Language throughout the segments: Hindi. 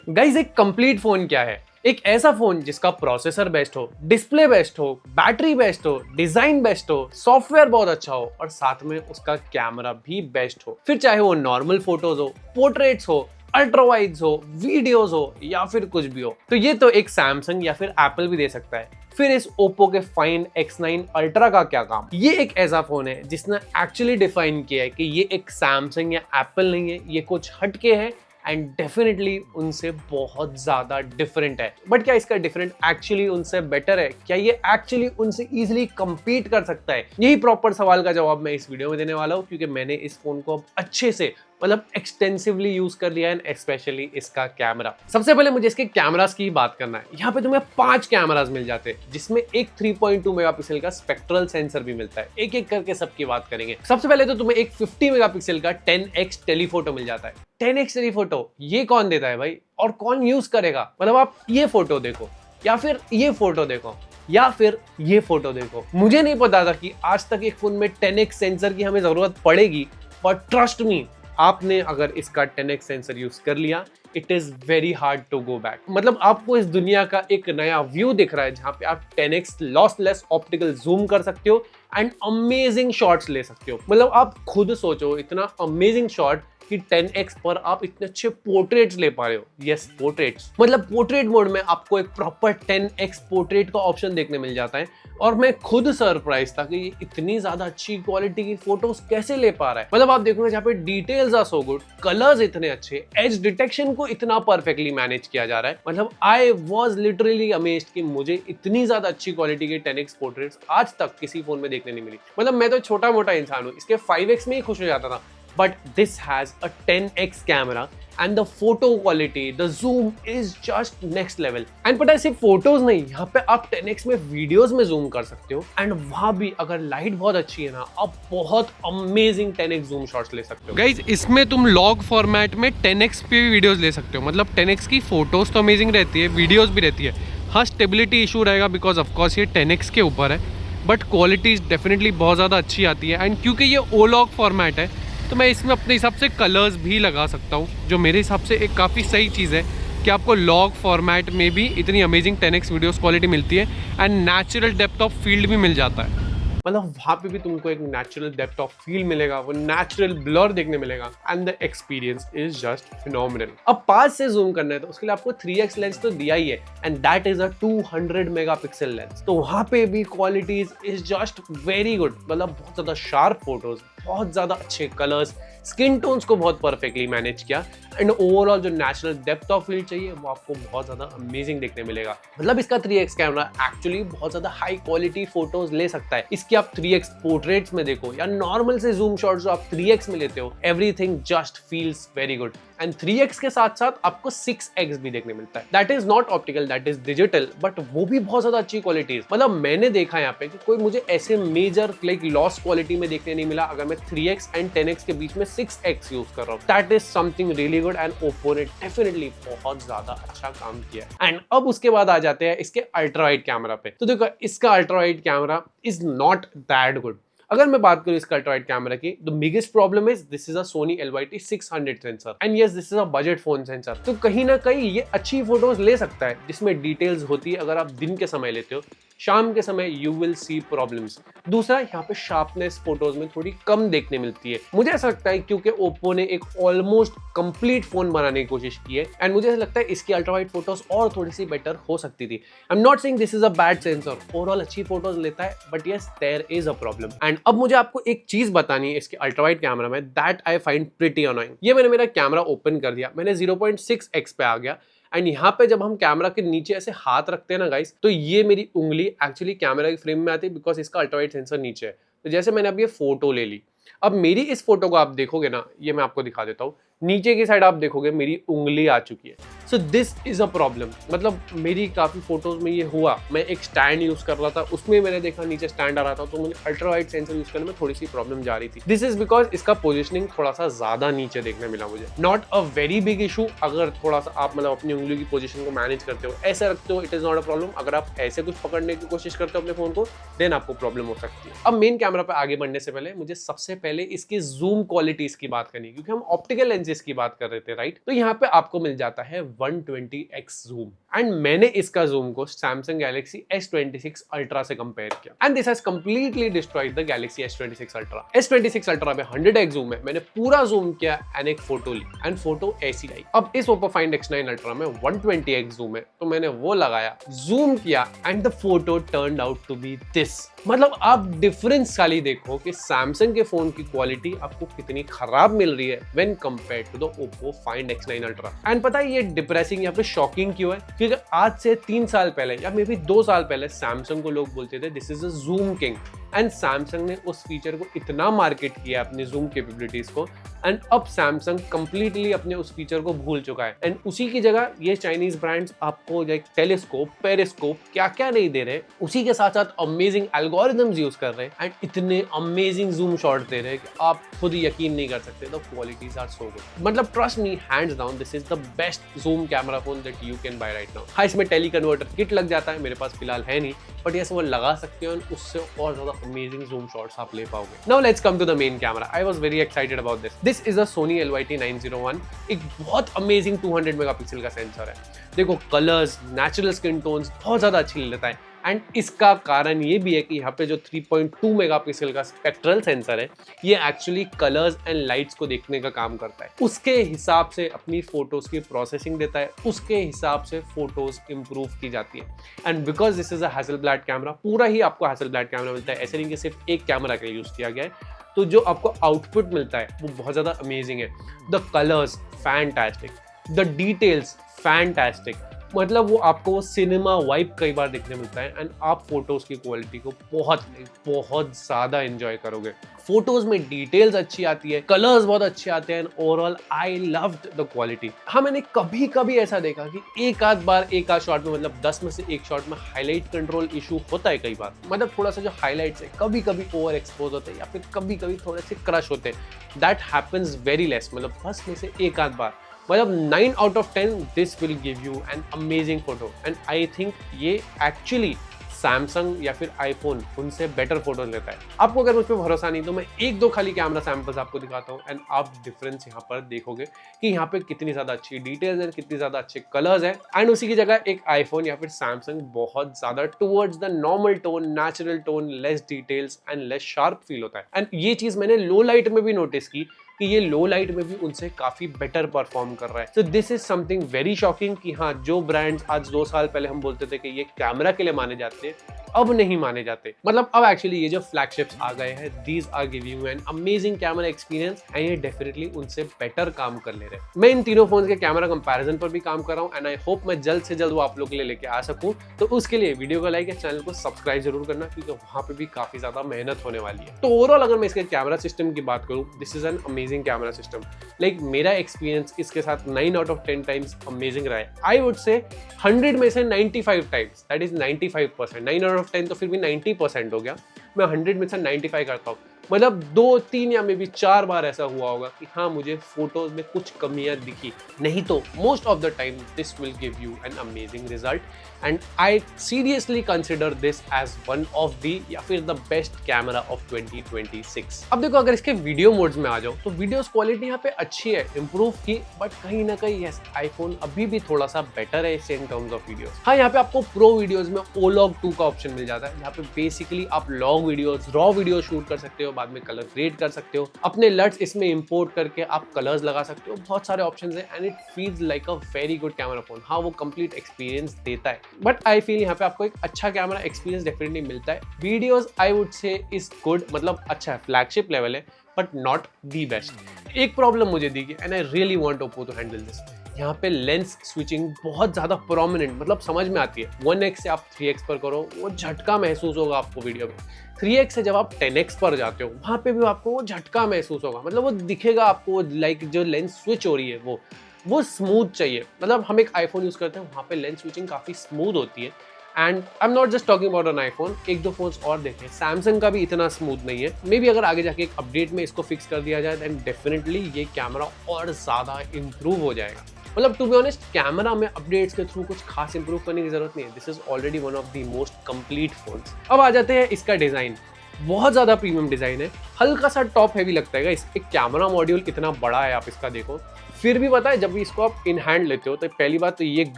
गाइज एक कंप्लीट फोन क्या है? एक ऐसा फोन जिसका प्रोसेसर बेस्ट हो, डिस्प्ले बेस्ट हो, बैटरी बेस्ट हो, डिजाइन बेस्ट हो, सॉफ्टवेयर बहुत अच्छा हो और साथ में उसका कैमरा भी बेस्ट हो। फिर चाहे वो नॉर्मल फोटोज हो, पोर्ट्रेट्स हो, अल्ट्रावाइड्स हो, वीडियोस हो या फिर कुछ भी हो। तो ये तो एक सैमसंग या फिर एप्पल भी दे सकता है। फिर इस ओप्पो के फाइंड X9 अल्ट्रा का क्या काम? ये एक ऐसा फोन है जिसने एक्चुअली डिफाइन किया है कि ये एक सैमसंग या एप्पल नहीं है, ये कुछ हटके है एंड डेफिनेटली उनसे बहुत ज्यादा डिफरेंट है। बट क्या इसका डिफरेंट एक्चुअली उनसे बेटर है? क्या ये एक्चुअली उनसे इजीली compete कर सकता है? यही प्रॉपर सवाल का जवाब मैं इस वीडियो में देने वाला हूँ, क्योंकि मैंने इस फोन को अब अच्छे से मतलब एक्सटेंसिवली यूज कर लिया है, स्पेशली इसका कैमरा। सबसे पहले मुझे इसके कैमरास की बात करना है। यहाँ पे तुम्हें 5 कैमरास मिल जाते हैं, जिसमें एक 3.2 मेगापिक्सल का स्पेक्ट्रल सेंसर भी मिलता है। एक एक करके सबकी बात करेंगे। सबसे पहले तो तुम्हें एक 50 मेगापिक्सल का 10x टेलीफोटो मिल जाता है। 10x टेलीफोटो ये कौन देता है भाई, और कौन यूज करेगा? मतलब आप ये फोटो देखो या फिर ये फोटो देखो या फिर ये फोटो देखो। मुझे नहीं पता था कि आज तक एक फोन में 10x सेंसर की हमें जरूरत पड़ेगी, बट ट्रस्ट मी, आपने अगर इसका 10x सेंसर यूज कर लिया, it is very hard to go back. मतलब आपको इस दुनिया का एक नया व्यू दिख रहा है, जहां पे आप 10x लॉसलेस ऑप्टिकल जूम कर सकते हो एंड अमेजिंग शॉट्स ले सकते हो। मतलब आप खुद सोचो, इतना अमेजिंग शॉट कि 10x पर आप इतने अच्छे पोर्ट्रेट्स ले पा रहे हो। यस, पोर्ट्रेट्स, मतलब पोर्ट्रेट मोड में आपको एक प्रॉपर 10x पोर्ट्रेट का ऑप्शन देखने मिल जाता है। और मैं खुद सरप्राइज था कि ये इतनी ज्यादा अच्छी क्वालिटी की फोटोज कैसे ले पा रहा है। मतलब आप देखोगे जहाँ पे details are so good, colours इतने अच्छे, एज डिटेक्शन को इतना परफेक्टली मैनेज किया जा रहा है। मतलब आई वॉज लिटरली अमेज्ड कि मुझे इतनी ज्यादा अच्छी क्वालिटी के 10x पोर्ट्रेट्स आज तक किसी फोन में देखने नहीं मिली। मतलब मैं तो छोटा मोटा इंसान हूँ, इसके 5x में ही खुश हो जाता था, but this has a 10x camera and the photo quality, the zoom is just next level। and पता है सिर्फ फोटोज नहीं, यहाँ पे आप 10x में वीडियोस में जूम कर सकते हो एंड वहां भी अगर लाइट बहुत अच्छी है ना, आप बहुत अमेजिंग 10x जूम शॉट्स ले सकते हो। गाइज इसमें तुम लॉग फॉर्मेट में 10x पे भी वीडियोस ले सकते हो। मतलब 10x की फोटोज तो अमेजिंग रहती है, वीडियोस भी रहती है। हाँ, स्टेबिलिटी इशू रहेगा बिकॉज ऑफकोर्स ये 10x के ऊपर है, बट क्वालिटी डेफिनेटली बहुत ज़्यादा अच्छी आती है। एंड क्योंकि ये ओ लॉग फॉर्मेट है, तो मैं इसमें अपने हिसाब से कलर्स भी लगा सकता हूँ, जो मेरे हिसाब से एक काफ़ी सही चीज़ है कि आपको लॉग फॉर्मेट में भी इतनी अमेजिंग 10x वीडियोस क्वालिटी मिलती है and natural depth of field भी मिल जाता है। मतलब वहाँ पे भी तुमको एक नेचुरल डेप्थ ऑफ फील मिलेगा, वो नेचुरल ब्लर देखने मिलेगा and the experience is just phenomenal. अब पास से जूम करना है तो उसके लिए आपको 3x लेंस तो दिया ही है and that is a 200 megapixel lens. तो वहाँ पे भी qualities is just very good. मतलब बहुत ज्यादा शार्प फोटोज, बहुत ज्यादा अच्छे कलर्स, स्किन टोन्स को बहुत परफेक्टली मैनेज किया एंड ओवरऑल जो नेचुरल डेप्थ ऑफ फील्ड चाहिए वो आपको बहुत ज्यादा अमेजिंग देखने मिलेगा। मतलब इसका 3x कैमरा एक्चुअली बहुत ज्यादा हाई क्वालिटी फोटोज ले सकता है। इसकी आप 3x पोर्ट्रेट्स में देखो या नॉर्मल से जूम शॉट्स जो आप 3x में लेते हो, everything just feels very good. And 3x के साथ साथ आपको 6x भी देखने मिलता है। That is not optical, that is digital, but वो भी बहुत ज्यादा अच्छी क्वालिटी है। मतलब मैंने देखा यहाँ पे कि कोई मुझे ऐसे मेजर लाइक लॉस क्वालिटी में देखने नहीं मिला अगर मैं 3x एंड 10x के बीच में 6x यूज कर रहा हूँ। That is something really good and Oppo ने डेफिनेटली बहुत ज्यादा अच्छा काम किया है। एंड अब उसके बाद आ जाते हैं इसके अल्ट्रा वाइड कैमरा पे। तो देखो इसका ultra wide camera is not that good. अगर मैं बात करूं इसका अल्ट्रा वाइड कैमरा की, the biggest problem is this is a Sony LYT-600 sensor and yes this is a budget phone sensor. तो कहीं ना कहीं ये अच्छी फोटोज ले सकता है जिसमें डिटेल्स होती है। अगर आप दिन के समय लेते हो, शाम के समय यू विल सी प्रॉब्लम्स। दूसरा, यहाँ पे शार्पनेस फोटोज में थोड़ी कम देखने मिलती है। मुझे ऐसा लगता है क्योंकि ओप्पो ने एक ऑलमोस्ट कंप्लीट फोन बनाने की कोशिश की है एंड मुझे ऐसा लगता है इसकी अल्ट्रा वाइड फोटोज और थोड़ी सी बेटर हो सकती थी। I am not saying this is a bad sensor, overall अच्छी फोटोज लेता है, but yes there is a problem. And अब मुझे आपको एक चीज बतानी है इसके अल्ट्रा वाइड कैमरा में, that I find pretty annoying. ये मैंने मेरा कैमरा ओपन कर दिया, मैंने 0.6x पे आ गया एंड यहाँ पे जब हम कैमरा के नीचे ऐसे हाथ रखते हैं ना गाइस, तो ये मेरी उंगली एक्चुअली कैमरा की फ्रेम में आती है बिकॉज इसका अल्ट्रा वाइड सेंसर नीचे है। तो जैसे मैंने अब ये फोटो ले ली, अब मेरी इस फोटो को आप देखोगे ना, ये मैं आपको दिखा देता हूँ, नीचे की साइड आप देखोगे मेरी उंगली आ चुकी है। So this is a problem. मतलब मेरी काफी फोटोज में ये हुआ, मैं एक स्टैंड यूज कर रहा था, उसमें मैंने देखा नीचे स्टैंड आ रहा था, तो मुझे अल्ट्रा वाइड सेंसर यूज करने में थोड़ी सी प्रॉब्लम जा रही थी। दिस इज बिकॉज इसका पोजिशनिंग थोड़ा सा ज्यादा नीचे देखने मिला मुझे। Not a very big issue, अगर थोड़ा सा आप मतलब अपनी उंगली की पोजिशन को मैनेज करते हो, ऐसे रखते हो, it is not a problem. अगर आप ऐसे कुछ पकड़ने की कोशिश करते हो अपने फोन को, देन आपको प्रॉब्लम हो सकती है। अब मेन कैमरा पे आगे बढ़ने से पहले मुझे सबसे पहले इसकी जूम क्वालिटीज की बात करनी है, क्योंकि हम ऑप्टिकल लेंसेज की बात कर रहे थे, राइट? तो यहाँ पे आपको मिल जाता है 120x जूम एंड मैंने इसका जूम को Samsung Galaxy S26 Ultra से कंपेयर किया and this has completely destroyed the Galaxy S26 Ultra। S26 Ultra में 100x जूम है, मैंने पूरा जूम किया एंड एक फोटो ली एंड फोटो ऐसी आई। अब इस Oppo Find X9 Ultra में 120x जूम है, तो मैंने वो लगाया, जूम किया and the photo turned out to be this. मतलब आप डिफरेंस खाली देखो कि Samsung के फोन की क्वालिटी आपको कितनी खराब मिल रही है when compared to the Oppo Find X9 Ultra। And पता है ये डिप्रेसिंग या फिर शॉकिंग क्यों है? क्योंकि आज से 3 साल पहले या मे बी 2 साल पहले Samsung को लोग बोलते थे this is a Zoom king and Samsung ने उस फीचर को इतना मार्केट किया अपनी जूम कैपेबिलिटीज को एंड अब Samsung कंप्लीटली अपने उस फीचर को भूल चुका है एंड उसी की जगह ये चाइनीज ब्रांड्स आपको लाइक टेलीस्कोप, पेरिस्कोप क्या क्या नहीं दे रहे, उसी के साथ साथ अमेजिंग एल्गोरिथम्स यूज कर रहे हैं एंड इतने अमेजिंग जूम शॉट्स दे रहे हैं कि आप खुद यकीन नहीं कर सकते the qualities are so good. मतलब trust me, hands down this is the best zoom camera phone that you can buy right now. हाँ, इसमें टेली कन्वर्टर किट लग जाता है, मेरे पास फिलहाल है नहीं, बट ये वो लगा सकते हो और उससे और ज्यादा अमेजिंग जूम शॉट्स आप ले पाओगे। Now let's come to the main camera. I was very excited about this. This is a Sony LYT-901, एक बहुत अमेजिंग 200 मेगापिक्सल का सेंसर है। देखो कलर्स, नेचुरल स्किन टोन्स बहुत ज्यादा अच्छी लेता है एंड इसका कारण ये भी है कि यहाँ पे जो 3.2 मेगापिक्सल का स्पेक्ट्रल सेंसर है ये एक्चुअली कलर्स एंड लाइट्स को देखने का काम करता है, उसके हिसाब से अपनी फोटोज की प्रोसेसिंग देता है, उसके हिसाब से फोटोज इंप्रूव की जाती है and because this is a Hasselblad camera, पूरा ही आपको हैसलब्लैड कैमरा मिलता है, ऐसे नहीं कि सिर्फ एक कैमरा का यूज किया गया है, तो जो आपको आउटपुट मिलता है वो बहुत ज्यादा अमेजिंग है। The colours fantastic, the details fantastic, मतलब वो आपको सिनेमा वाइब कई बार देखने मिलता है एंड आप फोटोज की क्वालिटी को बहुत ज्यादा एंजॉय करोगे। फोटोज में डिटेल्स अच्छी आती है, कलर्स बहुत अच्छे आते हैं, overall I loved the quality. हाँ, मैंने कभी कभी ऐसा देखा कि एक आध बार एक आध शॉट में, मतलब 10 में से एक शॉट में हाईलाइट कंट्रोल इशू होता है कई बार, मतलब थोड़ा सा जो हाईलाइट्स है कभी कभी ओवर एक्सपोज होते हैं या फिर कभी कभी थोड़े से क्रश होते हैं। दैट हैपन्स वेरी लेस, मतलब 10 में से एक आध बार, मतलब 9 out of 10 this will give you an amazing photo and I think ये एक्चुअली सैमसंग या फिर आईफोन उनसे बेटर फोटोज लेता है। आपको अगर मुझ पर भरोसा नहीं तो मैं एक दो खाली कैमरा सैंपल्स आपको दिखाता हूँ एंड आप डिफरेंस यहाँ पर देखोगे कि यहाँ पे कितनी ज्यादा अच्छी डिटेल्स है, कितनी ज्यादा अच्छे कलर्स है एंड उसी की जगह एक आईफोन या फिर सैमसंग बहुत ज्यादा towards the normal tone, natural tone, less details and less sharp feel होता है एंड ये चीज मैंने लो लाइट में भी नोटिस की कि ये लो लाइट में भी उनसे काफी बेटर परफॉर्म कर रहा है। So this is something very shocking कि हाँ, जो ब्रांड्स आज 2 साल पहले हम बोलते थे कि ये कैमरा के लिए माने जाते हैं, अब नहीं माने जाते। मतलब अब एक्चुअली ये जो फ्लैगशिप्स आ गए हैं, these are giving you an amazing camera experience and ये डेफिनेटली उनसे बेटर काम कर ले रहे हैं। मैं इन तीनों फोन्स के कैमरा कंपैरिजन पर भी काम कर रहा हूँ एंड आई होप मैं जल्द से जल्द वो आप लोग के लिए लेके आ सकूं। तो उसके लिए वीडियो को लाइक या चैनल को सब्सक्राइब जरूर करना, क्योंकि वहां पे भी काफी ज्यादा मेहनत होने वाली है। तो ओवरऑल अगर मैं इसके कैमरा सिस्टम की बात करूँ, this is an amazing camera system. Like मेरा एक्सपीरियंस इसके साथ 9 out of 10 टाइम्स अमेजिंग रहा है। आई वुड से 100 में से 95 times, that is 95%, 9 out of 10 तो फिर भी 90% हो गया, मैं 100 में से 95 करता हूँ। मतलब 2, 3 या मे बी 4 बार ऐसा हुआ होगा कि हाँ, मुझे फोटोज में कुछ कमियां दिखी, नहीं तो most of the time this will give you an amazing result and I seriously consider this as one of the या फिर द बेस्ट कैमरा ऑफ 2026। अब देखो, अगर इसके वीडियो मोड्स में आ जाओ तो वीडियोस क्वालिटी यहाँ पे अच्छी है, इंप्रूव की, बट कहीं ना कहीं यस, आईफोन अभी भी थोड़ा सा बेटर है इससे इन टर्म्स ऑफ वीडियोस। हाँ, यहाँ पे आपको प्रो वीडियोस में ओलॉग 2 का ऑप्शन मिल जाता है, यहाँ पे बेसिकली आप long videos, raw video shoot कर सकते हो, बाद में कलर ग्रेड कर सकते हो, अपने लट्स इसमें इंपोर्ट करके आप कलर्स लगा सकते हो, बहुत सारे ऑप्शंस हैं and it feels like a very good camera phone. हाँ, वो कंप्लीट एक्सपीरियंस देता है, बट आई फील यहाँ पे आपको एक अच्छा कैमरा एक्सपीरियंस डेफिनेटली मिलता है। Videos I would say is good, मतलब अच्छा है, फ्लैगशिप लेवल है, बट नॉट दी बेस्ट। एक प्रॉब्लम मुझे दी and I really want Oppo to handle this, यहाँ पे लेंस स्विचिंग बहुत ज्यादा प्रोमिनेंट, मतलब समझ में आती है। 1x से आप 3x पर करो, वो झटका महसूस होगा आपको वीडियो में। 3x से जब आप 10x पर जाते हो, वहां पे भी आपको वो झटका महसूस होगा, मतलब वो दिखेगा आपको, लाइक जो लेंस स्विच हो रही है वो स्मूथ चाहिए। मतलब हम एक आईफोन यूज करते हैं, वहां पे लेंस स्विचिंग काफी स्मूथ होती है and I am not just talking about an iPhone, एक दो फोन्स और देखें, सैमसंग का भी इतना स्मूथ नहीं है। मे बी अगर आगे जाके एक अपडेट में इसको फिक्स कर दिया जाए देन डेफिनेटली ये कैमरा और ज्यादा इंप्रूव हो जाएगा। मतलब टू बी ऑनेस्ट, कैमरा में अपडेट्स के थ्रू कुछ खास इंप्रूव करने की जरूरत नहीं है, this is already one of the most complete phones. अब आ जाते हैं इसका डिजाइन, बहुत ज्यादा प्रीमियम डिजाइन है, हल्का सा टॉप हैवी लगता है। इस एक कैमरा मॉड्यूल कितना बड़ा है, आप इसका देखो, फिर भी पता है जब भी इसको आप इन हैंड लेते हो तो पहली बात तो ये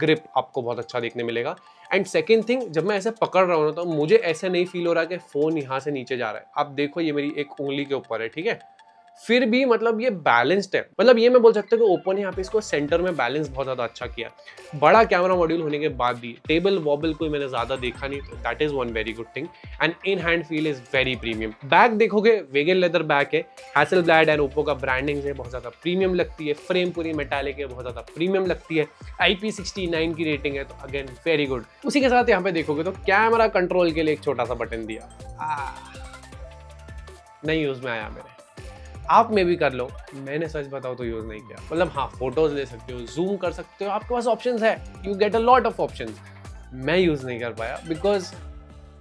ग्रिप आपको बहुत अच्छा देखने मिलेगा, एंड सेकेंड थिंग जब मैं ऐसे पकड़ रहा हूँ ना तो मुझे ऐसे नहीं फील हो रहा कि फोन यहाँ से नीचे जा रहा है। आप देखो ये मेरी एक उंगली के ऊपर है, ठीक है, फिर भी मतलब ये बैलेंस्ड है। मतलब ये मैं बोल सकता हूँ कि ओप्पो ने यहाँ पे इसको सेंटर में बैलेंस बहुत ज्यादा अच्छा किया। बड़ा कैमरा मॉड्यूल होने के बाद भी टेबल वॉबल कोई मैंने ज्यादा देखा नहीं, तो that is one very good thing, and in hand feel is very premium. Back देखोगे वेगन लेदर बैक है, हैसलब्लैड एंड ओप्पो का ब्रांडिंग है, बहुत ज्यादा प्रीमियम लगती है। फ्रेम पूरी मेटालिक है, बहुत ज्यादा प्रीमियम लगती है। IP69 की रेटिंग है, तो अगेन वेरी गुड। उसी के साथ यहाँ पे देखोगे तो कैमरा कंट्रोल के लिए एक छोटा सा बटन दिया, नहीं यूज में आया मेरे, आप में भी कर लो, मैंने सच बताओ तो यूज नहीं किया। मतलब हाँ, फोटोज ले सकते हो, जूम कर सकते हो, आपके पास ऑप्शंस है, you get a lot of options. मैं यूज नहीं कर पाया बिकॉज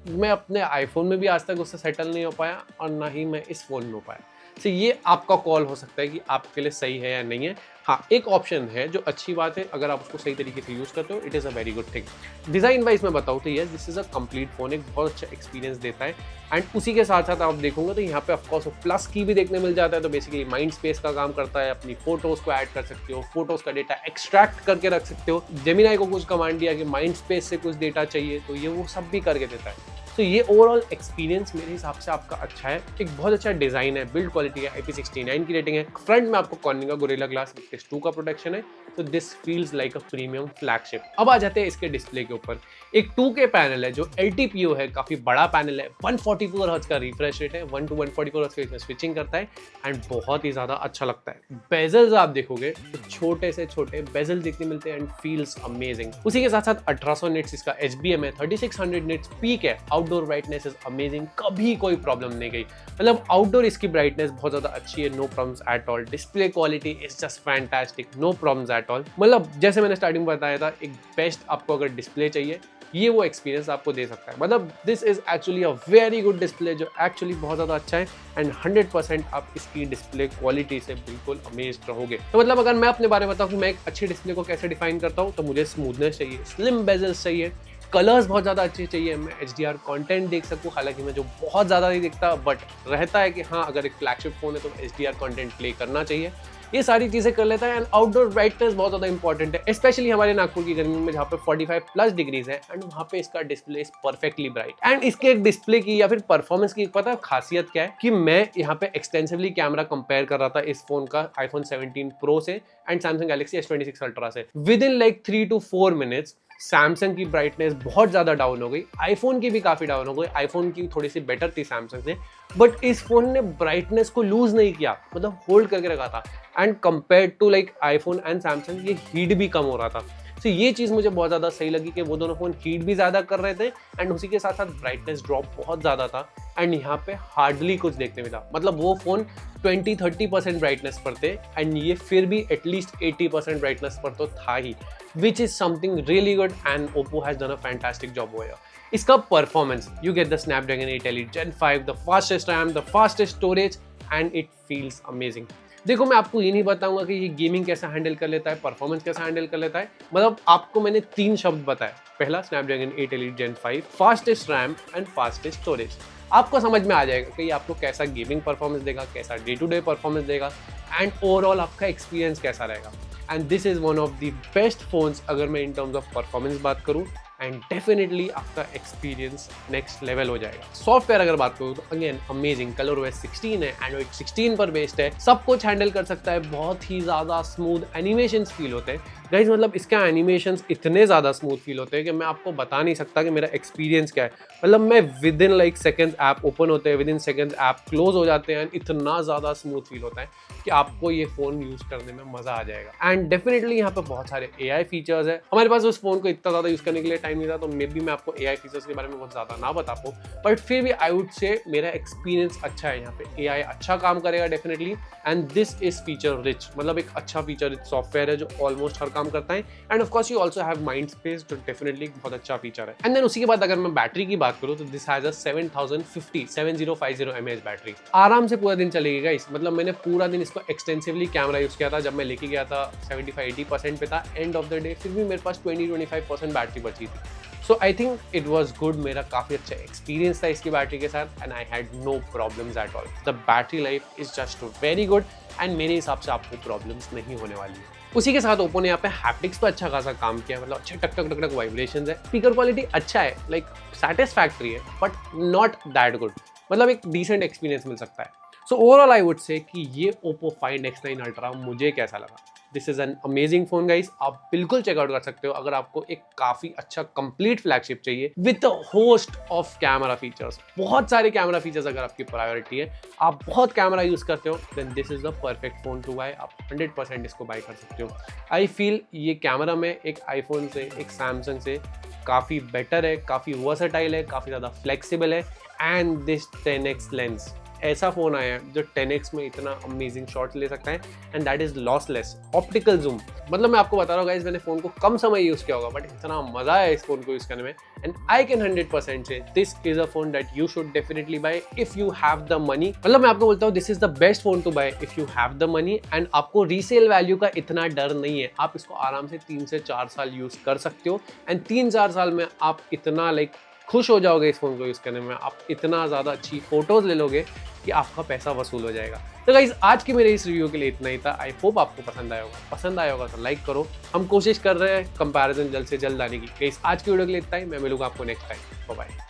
मैं अपने आईफोन में भी आज तक उससे सेटल नहीं हो पाया और ना ही मैं इस फोन में हो पाया। तो ये आपका कॉल हो सकता है कि आपके लिए सही है या नहीं है। हाँ, एक ऑप्शन है जो अच्छी बात है, अगर आप उसको सही तरीके से यूज करते हो, it is a very good thing. Design wise मैं बताऊँ तो yes, this is a complete phone, एक बहुत अच्छा एक्सपीरियंस देता है। एंड उसी के साथ साथ आप देखोगे तो यहाँ पे ऑफकोर्स प्लस की भी देखने मिल जाता है, तो बेसिकली माइंड स्पेस का काम करता है। अपनी फोटोज को ऐड कर सकते हो, फोटोज का डेटा एक्सट्रैक्ट करके रख सकते हो। जेमिनाई को कुछ कमांड दिया कि माइंड स्पेस से कुछ डेटा चाहिए, तो ये वो सब भी करके देता है। तो ये ओवरऑल एक्सपीरियंस मेरे हिसाब से आपका अच्छा है। एक बहुत अच्छा डिजाइन है, बिल्ड क्वालिटी है, IP69 की रेटिंग है। फ्रंट में आपको कॉर्निंग का गोरिल्ला ग्लास विक्टिस 2 का प्रोटेक्शन है, तो this feels like a premium flagship. अब आ जाते हैं इसके डिस्प्ले के ऊपर। एक 2K पैनल है जो LTPO है, काफी बड़ा पैनल है। 144 हर्ट्ज का रिफ्रेश रेट है, 1 to 144 हर्ट्ज का इसमें स्विचिंग करता है, एंड बहुत ही ज्यादा अच्छा लगता है। बेजल्स आप देखोगे तो छोटे से छोटे बेजल देखने मिलते हैं, एंड फील्स अमेजिंग। उसी के साथ साथ 1800 निट्स इसका HBM है, 3600 निट्स पीक है। आउटडोर ब्राइटनेस इज अमेजिंग, कभी कोई प्रॉब्लम नहीं गई। मतलब आउटडोर इसकी ब्राइटनेस बहुत ज्यादा अच्छी है, no problems at all. Display quality is just fantastic, no problems at all. मतलब जैसे मैंने स्टार्टिंग में बताया था, एक बेस्ट आपको अगर डिस्प्ले चाहिए, ये वो एक्सपीरियंस आपको दे सकता है। मतलब this is actually a very good display जो एक्चुअली बहुत ज्यादा अच्छा है, एंड 100% आप इसकी डिस्प्ले क्वालिटी से बिल्कुल अमेज्ड रहोगे। तो मतलब अगर मैं अपने बारे में बताऊं कि मैं एक अच्छी डिस्प्ले को कैसे डिफाइन करता हूं, तो मुझे स्मूथनेस चाहिए, स्लिम बेजल्स चाहिए, कलर्स बहुत ज़्यादा अच्छे चाहिए, मैं HDR कंटेंट देख सकूँ। हालांकि मैं जो बहुत ज़्यादा नहीं देखता, बट रहता है कि हाँ, अगर एक फ्लैगशिप फोन है तो HDR कंटेंट प्ले करना चाहिए। ये सारी चीज़ें कर लेता है। एंड आउटडोर ब्राइटनेस बहुत ज़्यादा इंपॉर्टेंट है, स्पेशली हमारे नागपुर की गर्मी में जहाँ पे 45+ डिग्रीज है, एंड वहाँ पे इसका display is perfectly bright. And इसके एक डिस्प्ले की या फिर परफॉर्मेंस की पता है खासियत क्या है, कि मैं यहाँ पे एक्सटेंसिवली कैमरा कंपेयर कर रहा था इस फोन का iPhone 17 Pro से and Samsung Galaxy S26 Ultra से। With in like 3 to 4 minutes Samsung की ब्राइटनेस बहुत ज्यादा डाउन हो गई, आईफोन की भी काफी डाउन हो गई। आईफोन की थोड़ी सी बेटर थी सैमसंग से, बट इस फोन ने ब्राइटनेस को लूज नहीं किया, मतलब होल्ड करके रखा था। And compare to like iPhone and Samsung, ये हीट भी कम हो रहा था। तो ये चीज मुझे बहुत ज्यादा सही लगी कि वो दोनों फोन हीट भी ज्यादा कर रहे थे, एंड उसी के साथ साथ ब्राइटनेस ड्रॉप बहुत ज्यादा था, एंड यहाँ पे हार्डली कुछ देखने मिला। मतलब वो फोन 20-30% ब्राइटनेस पर थे, एंड ये फिर भी एटलीस्ट 80% ब्राइटनेस पर तो था ही, which is something really good, and Oppo has done a fantastic job over here. इसका performance, you get the Snapdragon 8 Elite Gen 5, the fastest RAM, the fastest storage, and it feels amazing. देखो, मैं आपको ये नहीं बताऊंगा कि ये गेमिंग कैसा हैंडल कर लेता है, परफॉर्मेंस कैसा हैंडल कर लेता है। मतलब आपको मैंने 3 शब्द बताए। पहला, Snapdragon 8 Elite Gen 5, fastest RAM and fastest storage. आपको समझ में आ जाएगा कि ये आपको कैसा गेमिंग परफॉर्मेंस देगा, कैसा डे टू डे परफॉर्मेंस देगा, एंड ओवरऑल आपका एक्सपीरियंस कैसा रहेगा। And this is one of the best phones अगर मैं इन टर्म्स ऑफ परफॉर्मेंस बात करूं, एंड डेफिनेटली आपका एक्सपीरियंस नेक्स्ट लेवल हो जाएगा। सॉफ्टवेयर अगर बात करूं तो अगेन अमेजिंग, ColorOS 16 है, एंड्रॉइड 16 पर बेस्ड है, सब कुछ हैंडल कर सकता है, बहुत ही ज्यादा स्मूथ एनिमेशंस फील होते हैं गाइज। मतलब इसके एनिमेशंस इतने ज्यादा स्मूथ फील होते हैं कि मैं आपको बता नहीं सकता कि मेरा एक्सपीरियंस क्या है। मतलब मैं with in like seconds app open होते हैं, with in seconds app close हो जाते हैं, इतना ज्यादा स्मूथ फील होता है कि आपको ये फोन यूज करने में मजा आ जाएगा। एंड डेफिनेटली यहाँ पे बहुत सारे AI फीचर्स है। हमारे पास उस फोन को इतना ज्यादा यूज करने के लिए टाइम नहीं था, तो मे बी मैं आपको AI फीचर्स के बारे में बहुत ज्यादा ना बता पाऊँ, बट फिर भी आई वुड से मेरा एक्सपीरियंस अच्छा है। यहाँ पे AI अच्छा काम करेगा definitely, and this is feature rich. मतलब एक अच्छा फीचर रिच सॉफ्टवेयर है जो ऑलमोस्ट हर काम करता है, end of course you also have mind space, जो डेफिनेटली बहुत अच्छा फीचर है। एंड देन उसी के बाद अगर मैं बैटरी की बात करूँ तो this has a 7050 mAh battery, आराम से पूरा दिन चलेगी गाइस। मतलब मैंने पूरा दिन इसको एक्सटेंसिवली कैमरा यूज किया था, जब मैं लेके गया था 75-80% पे था, एंड ऑफ द डे फिर भी मेरे पास 20-25% बैटरी बची थी। So I think it was good, मेरा काफी अच्छा एक्सपीरियंस था इसकी बैटरी के साथ, and I had no problems at all. The battery life is just very good, and मेरे हिसाब से आपको प्रॉब्लम्स नहीं होने वाली है। उसी के साथ ओप्पो ने यहाँ पे हैप्टिक्स पे अच्छा खासा काम किया, मतलब अच्छे टक टक टक टक वाइब्रेशंस है, स्पीकर क्वालिटी अच्छा है, लाइक सेटिस्फैक्ट्री है बट नॉट दैट गुड, मतलब एक डिसेंट एक्सपीरियंस मिल सकता है। सो ओवरऑल आई वुड से कि ये ओप्पो फाइंड X9 अल्ट्रा मुझे कैसा लगा। This is an amazing phone guys, आप बिल्कुल चेकआउट कर सकते हो अगर आपको एक काफी अच्छा कंप्लीट फ्लैगशिप चाहिए with a host of camera features. बहुत सारे कैमरा फीचर्स अगर आपकी प्रायोरिटी है, आप बहुत कैमरा यूज करते हो, then this is the perfect phone to buy. आप 100% इसको बाय कर सकते हो। आई फील ये कैमरा में एक आईफोन से, एक सैमसंग से काफ़ी बेटर है, काफ़ी वर्सेटाइल है, काफ़ी ज़्यादा फ्लेक्सिबल है। एंड दिस 10x लेंस, ऐसा फ़ोन आया है जो 10x में इतना अमेजिंग शॉट्स ले सकता है, and that is lossless optical zoom. मतलब मैं आपको बता रहा हूँ गाइस, मैंने फ़ोन को कम समय यूज़ किया होगा बट इतना मज़ा है इस फ़ोन को यूज़ करने में, and I can 100% say this is a phone that you should definitely buy if you have the money. मतलब मैं आपको बोलता हूँ this is the best phone to buy if you have the money, and आपको रीसेल वैल्यू का इतना डर नहीं है। आप इसको आराम से 3 से 4 साल यूज़ कर सकते हो, एंड 3-4 साल में आप इतना लाइक खुश हो जाओगे इस फोन को यूज़ करने में, आप इतना ज़्यादा अच्छी फोटोज़ ले लोगे कि आपका पैसा वसूल हो जाएगा। तो गाइस आज के मेरे इस रिव्यू के लिए इतना ही था। आई होप आपको पसंद आया होगा तो लाइक करो। हम कोशिश कर रहे हैं कंपैरिजन जल्द से जल्द आने की। गाइस आज की वीडियो के लिए इतना ही, मैं मिलूंगा आपको नेक्स्ट टाइम। Bye bye.